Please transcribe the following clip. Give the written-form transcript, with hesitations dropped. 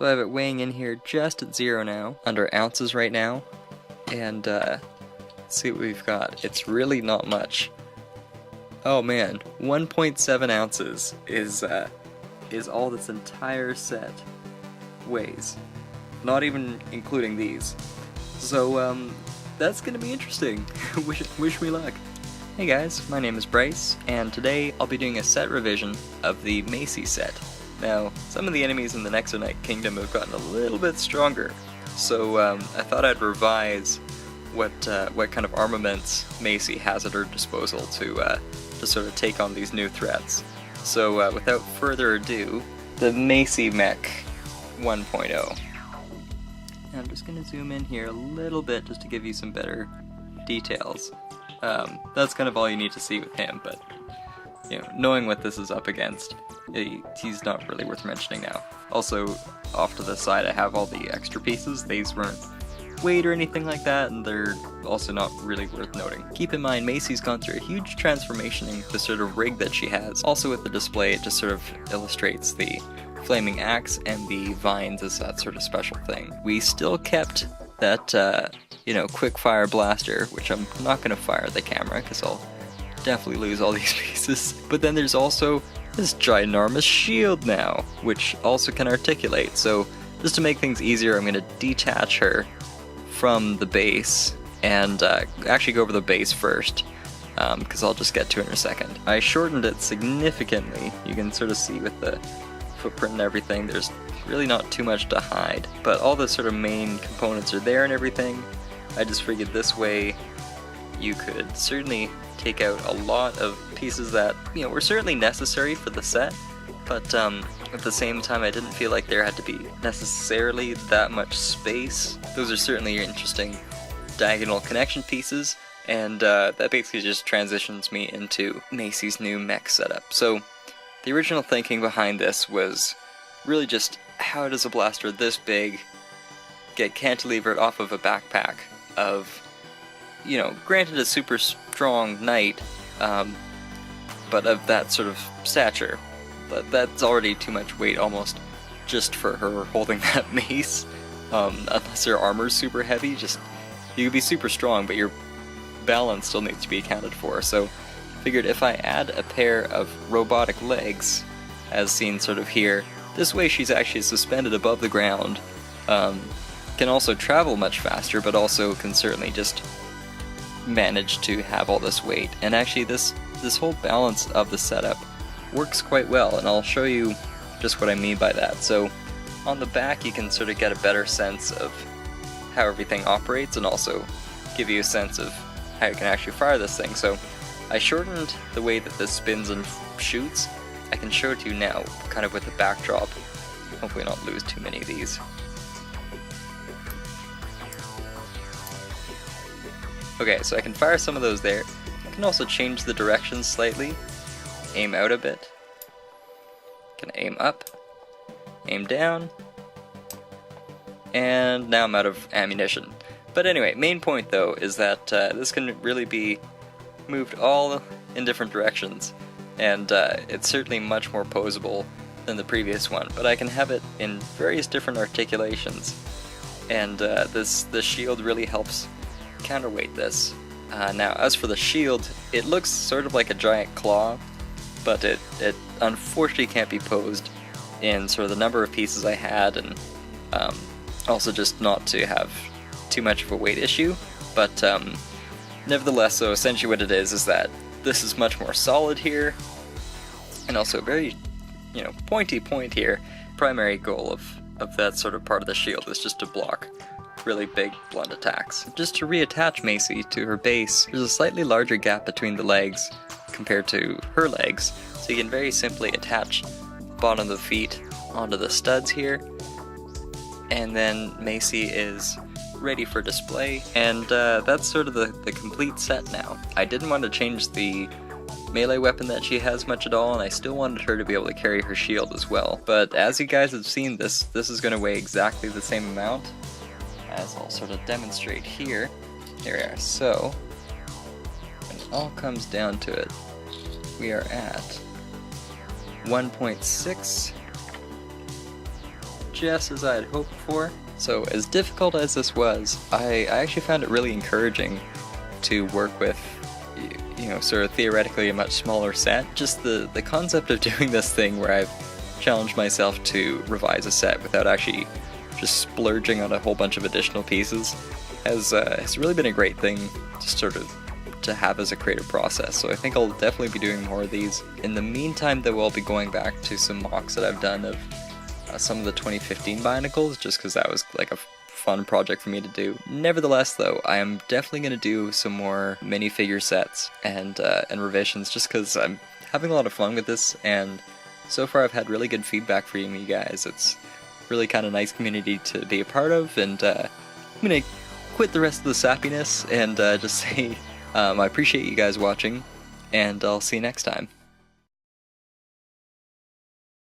So I have it weighing in here just at 0 now, under ounces right now, and let's see what we've got. It's really not much. Oh man, 1.7 ounces is all this entire set weighs, not even including these. So that's gonna be interesting. wish me luck. Hey guys, my name is Bryce, and today I'll be doing a set revision of the Macy set. Now, some of the enemies in the NEXO Kingdom have gotten a little bit stronger, so I thought I'd revise what kind of armaments Macy has at her disposal to sort of take on these new threats. So without further ado, the Macy Mech 1.0. I'm just going to zoom in here a little bit just to give you some better details. That's kind of all you need to see with him, but you know, knowing what this is up against, he's not really worth mentioning now. Also, off to the side I have all the extra pieces. These weren't weighed or anything like that, and they're also not really worth noting. Keep in mind, Macy's gone through a huge transformation in the sort of rig that she has. Also with the display, it just sort of illustrates the flaming axe and the vines as that sort of special thing. We still kept that, you know, quick fire blaster, which I'm not going to fire at the camera because I'll definitely lose all these pieces. But then there's also this ginormous shield now, which also can articulate. So just to make things easier, I'm going to detach her from the base and actually go over the base first, because I'll just get to it in a second. I shortened it significantly. You can sort of see with the footprint and everything, there's really not too much to hide, but all the sort of main components are there and everything. I just figured this way you could certainly take out a lot of pieces that, you know, were certainly necessary for the set, but at the same time I didn't feel like there had to be necessarily that much space. Those are certainly interesting diagonal connection pieces, and that basically just transitions me into Macy's new mech setup. So the original thinking behind this was really just, how does a blaster this big get cantilevered off of a backpack of, you know, granted a super strong knight, but of that sort of stature. But that's already too much weight almost just for her holding that mace. Unless her armor's super heavy, just, you could be super strong, but your balance still needs to be accounted for. So figured if I add a pair of robotic legs, as seen sort of here, this way she's actually suspended above the ground, can also travel much faster, but also can certainly just manage to have all this weight. And actually this whole balance of the setup works quite well, and I'll show you just what I mean by that. So on the back you can sort of get a better sense of how everything operates, and also give you a sense of how you can actually fire this thing. So I shortened the way that this spins and shoots. I can show it to you now, kind of with the backdrop. Hopefully not lose too many of these. Okay, so I can fire some of those there. I can also change the direction slightly. Aim out a bit. Can aim up. Aim down. And now I'm out of ammunition. But anyway, main point though is that this can really be moved all in different directions, and it's certainly much more posable than the previous one, but I can have it in various different articulations, and the shield really helps counterweight this. Now as for the shield, it looks sort of like a giant claw, but it unfortunately can't be posed in sort of the number of pieces I had, and also just not to have too much of a weight issue. But nevertheless, so essentially what it is that this is much more solid here, and also very, you know, pointy point here. Primary goal of that sort of part of the shield is just to block really big blunt attacks. Just to reattach Macy to her base, there's a slightly larger gap between the legs compared to her legs, so you can very simply attach the bottom of the feet onto the studs here, and then Macy is ready for display, and that's sort of the complete set now. I didn't want to change the melee weapon that she has much at all, and I still wanted her to be able to carry her shield as well. But as you guys have seen, this is going to weigh exactly the same amount, as I'll sort of demonstrate here. There we are. So when it all comes down to it, we are at 1.6, just as I had hoped for. So as difficult as this was, I actually found it really encouraging to work with, you know, sort of theoretically a much smaller set. Just the concept of doing this thing where I've challenged myself to revise a set without actually just splurging on a whole bunch of additional pieces has really been a great thing to have as a creative process. So I think I'll definitely be doing more of these. In the meantime, though, I'll be going back to some MOCs that I've done of some of the 2015 Bionicles, just because that was like a fun project for me to do. Nevertheless, though, I am definitely going to do some more minifigure sets and revisions, just because I'm having a lot of fun with this, and so far I've had really good feedback from you guys. It's really kind of nice community to be a part of, and I'm going to quit the rest of the sappiness and just say I appreciate you guys watching, and I'll see you next time.